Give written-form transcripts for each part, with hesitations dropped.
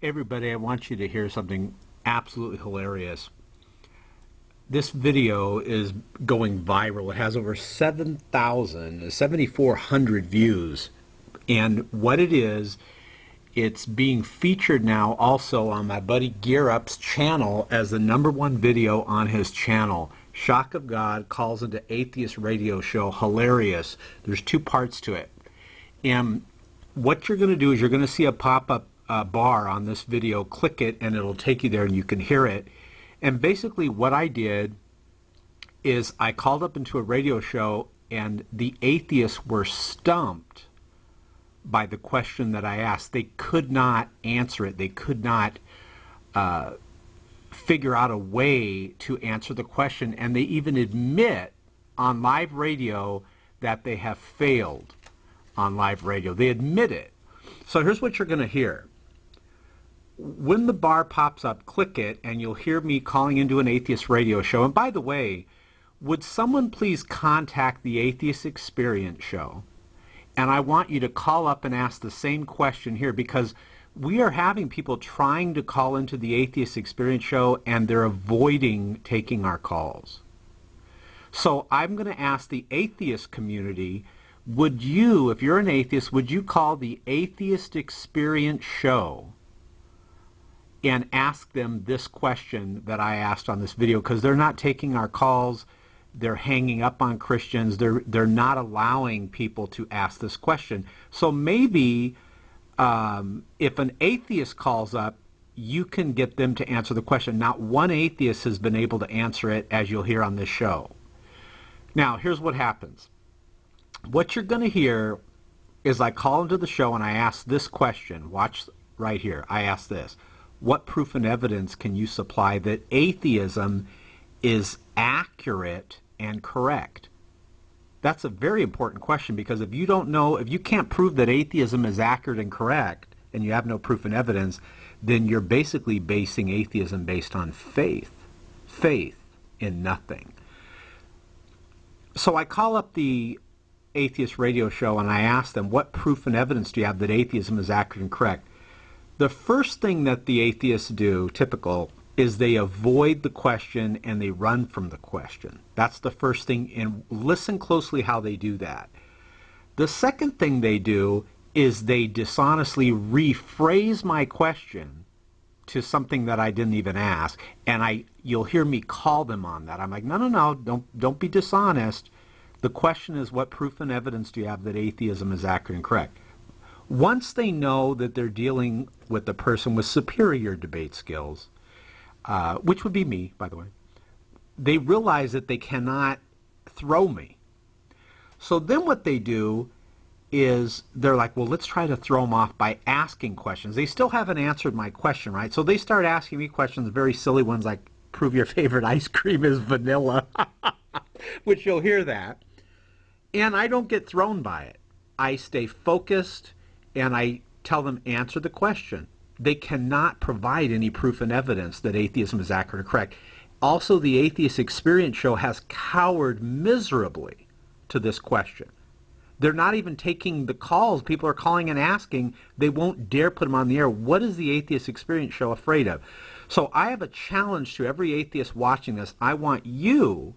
Everybody, I want you to hear something absolutely hilarious. This video is going viral. It has over 7,400 views. And what it is, it's being featured now also on my buddy Gear Up's channel as the #1 video on his channel. Shock of God calls into Atheist radio show. Hilarious. There's 2 parts to it. And what you're going to do is you're going to see a pop-up bar on this video. Click it and it'll take you there and you can hear it. And basically what I did is I called up into a radio show and the atheists were stumped by the question that I asked. They could not answer it. They could not figure out a way to answer the question, and they even admit on live radio that they have failed on live radio. They admit it. So here's what you're going to hear. When the bar pops up, click it, and you'll hear me calling into an atheist radio show. And by the way, would someone please contact the Atheist Experience Show? And I want you to call up and ask the same question here, because we are having people trying to call into the Atheist Experience Show and they're avoiding taking our calls. So I'm going to ask the atheist community, would you, if you're an atheist, would you call the Atheist Experience Show and ask them this question that I asked on this video? Because they're not taking our calls. They're hanging up on Christians. They're not allowing people to ask this question. So maybe if an atheist calls up, you can get them to answer the question. Not one atheist has been able to answer it, as you'll hear on this show. Now, here's what happens. What you're going to hear is I call into the show and I ask this question. Watch right here. I ask this. What proof and evidence can you supply that atheism is accurate and correct? That's a very important question, because if you don't know, if you can't prove that atheism is accurate and correct, and you have no proof and evidence, then you're basically basing atheism based on faith. Faith in nothing. So I call up the atheist radio show and I ask them, what proof and evidence do you have that atheism is accurate and correct? The first thing that the atheists do, typical, is they avoid the question and they run from the question. That's the first thing, and listen closely how they do that. The second thing they do is they dishonestly rephrase my question to something that I didn't even ask, and you'll hear me call them on that. I'm like, no, don't be dishonest. The question is, what proof and evidence do you have that atheism is accurate and correct? Once they know that they're dealing with a person with superior debate skills, which would be me, by the way, they realize that they cannot throw me. So then what they do is they're like, well, let's try to throw them off by asking questions. They still haven't answered my question, right? So they start asking me questions, very silly ones like, prove your favorite ice cream is vanilla, which you'll hear that. And I don't get thrown by it. I stay focused and I tell them, answer the question. They cannot provide any proof and evidence that atheism is accurate or correct. Also, the Atheist Experience Show has cowered miserably to this question. They're not even taking the calls. People are calling and asking. They won't dare put them on the air. What is the Atheist Experience Show afraid of? So I have a challenge to every atheist watching this. I want you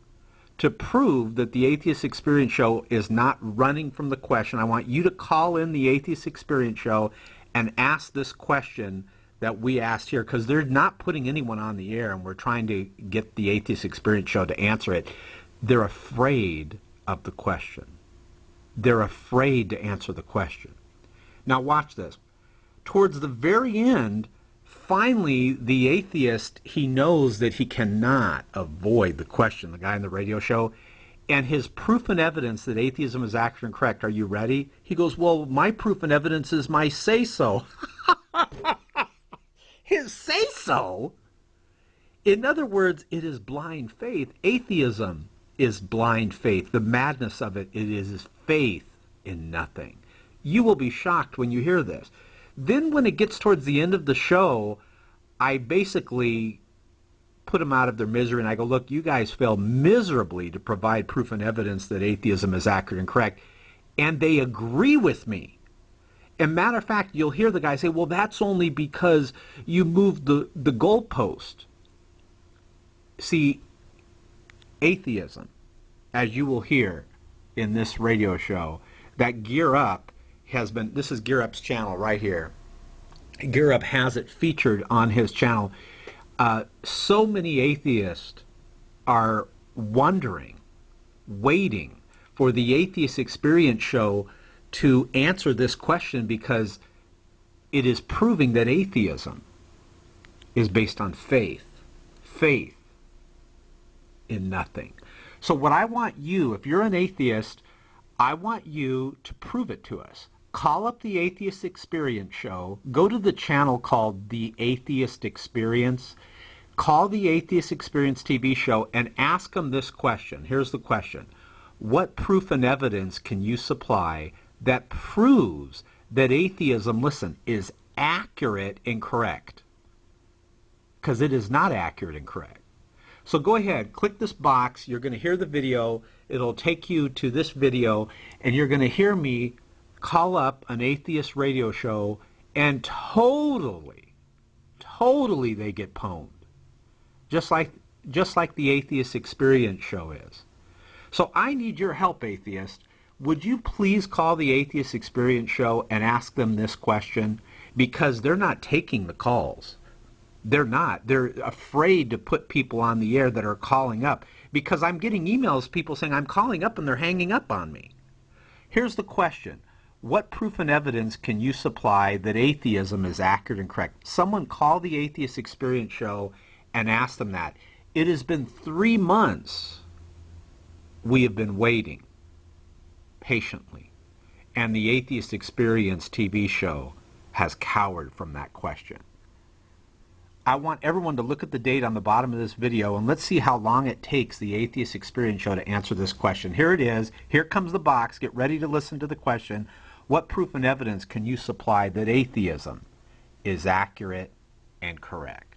to prove that the Atheist Experience Show is not running from the question. I want you to call in the Atheist Experience Show and ask this question that we asked here, because they're not putting anyone on the air and we're trying to get the Atheist Experience Show to answer it. They're afraid of the question. They're afraid to answer the question. Now watch this. Towards the very end, finally the atheist, he knows that he cannot avoid the question, the guy on the radio show, and his proof and evidence that atheism is accurate and correct, are you ready? He goes, well, my proof and evidence is my say-so. His say-so? In other words, it is blind faith. Atheism is blind faith. The madness of it is faith in nothing. You will be shocked when you hear this. Then when it gets towards the end of the show, I basically put them out of their misery and I go, look, you guys fail miserably to provide proof and evidence that atheism is accurate and correct. And they agree with me. And matter of fact, you'll hear the guy say, well, that's only because you moved the goalpost. See, atheism, as you will hear in this radio show, that Gear Up has been, this is Gear Up's channel right here. Gear Up has it featured on his channel. So many atheists are wondering, waiting for the Atheist Experience show to answer this question, because it is proving that atheism is based on faith. Faith in nothing. So what I want you, if you're an atheist, I want you to prove it to us. Call up the Atheist Experience show. Go to the channel called The Atheist Experience. Call the Atheist Experience TV show and ask them this question. Here's the question. What proof and evidence can you supply that proves that atheism, listen, is accurate and correct? Because it is not accurate and correct. So go ahead, click this box. You're going to hear the video. It'll take you to this video, and you're going to hear me call up an atheist radio show, and totally they get pwned. Just like the Atheist Experience show is. So I need your help, atheist. Would you please call the Atheist Experience show and ask them this question? Because they're not taking the calls. They're not. They're afraid to put people on the air that are calling up, because I'm getting emails, people saying, I'm calling up and they're hanging up on me. Here's the question. What proof and evidence can you supply that atheism is accurate and correct? Someone call the Atheist Experience show and ask them that. It has been 3 months we have been waiting patiently, and the Atheist Experience TV show has cowered from that question. I want everyone to look at the date on the bottom of this video, and let's see how long it takes the Atheist Experience show to answer this question. Here it is. Here comes the box. Get ready to listen to the question. What proof and evidence can you supply that atheism is accurate and correct?